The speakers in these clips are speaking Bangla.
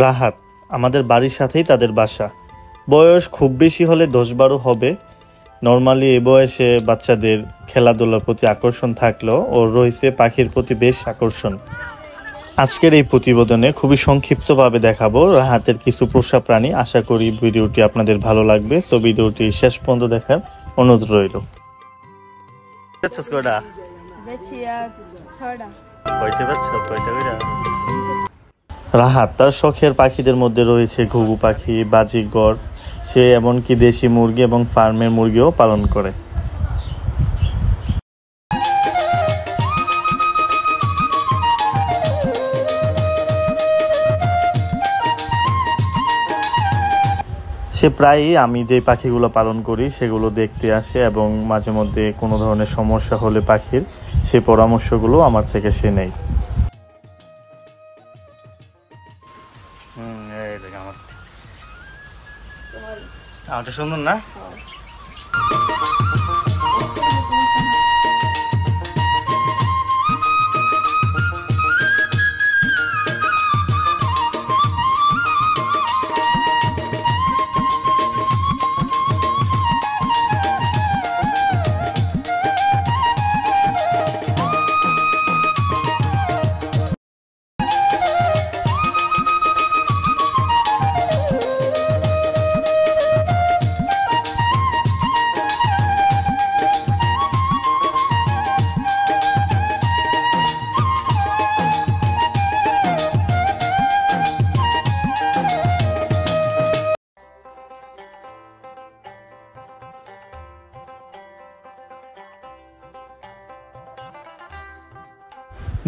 রাহাত আমাদের বাড়ির সাথেই তাদের বাসা। বয়স খুব বেশি হলে 10-12 হবে। নর্মালি এই বয়সে বাচ্চাদের খেলাধুলার প্রতি আকর্ষণ থাকলেও ওর রয়েছে পাখির প্রতি বেশ আকর্ষণ। আজকের এই প্রতিবেদনে খুবই সংক্ষিপ্তভাবে দেখাবো রাহাতের কিছু পোষা প্রাণী। আশা করি ভিডিওটি আপনাদের ভালো লাগবে, সো ভিডিওটি শেষ পর্যন্ত দেখার অনুরোধ রইল। রাহাত তার শখের পাখিদের মধ্যে রয়েছে ঘুঘু পাখি, বাজিঘর, সে এমনকি দেশি মুরগি এবং ফার্মের মুরগিও পালন করে। সে প্রায়ই আমি যে পাখিগুলো পালন করি সেগুলো দেখতে আসে এবং মাঝে মধ্যে কোনো ধরনের সমস্যা হলে পাখির সেই পরামর্শগুলো আমার থেকে সে নেয়। আমারটা সুন্দর না?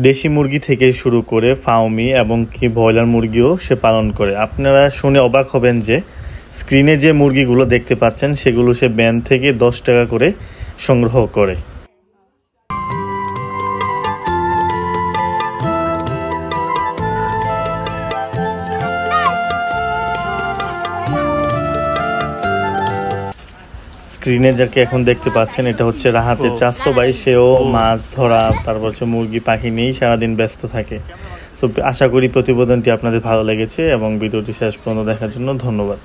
দেশি মুরগি থেকে শুরু করে ফার্মি এবং কি ব্রয়লার মুরগিও সে পালন করে। আপনারা শুনে অবাক হবেন যে স্ক্রিনে যে মুরগিগুলো দেখতে পাচ্ছেন সেগুলো সে ব্যান থেকে 10 টাকা করে সংগ্রহ করে। স্ক্রিনে যাকে এখন দেখতে পাচ্ছেন এটা হচ্ছে রাহাতের চাচাতো ভাই। সেও মাছ ধরা তারপর হচ্ছে মুরগি পাখি নিয়েই সারাদিন ব্যস্ত থাকে। তো আশা করি প্রতিবেদনটি আপনাদের ভালো লেগেছে এবং ভিডিওটি শেষ পর্যন্ত দেখার জন্য ধন্যবাদ।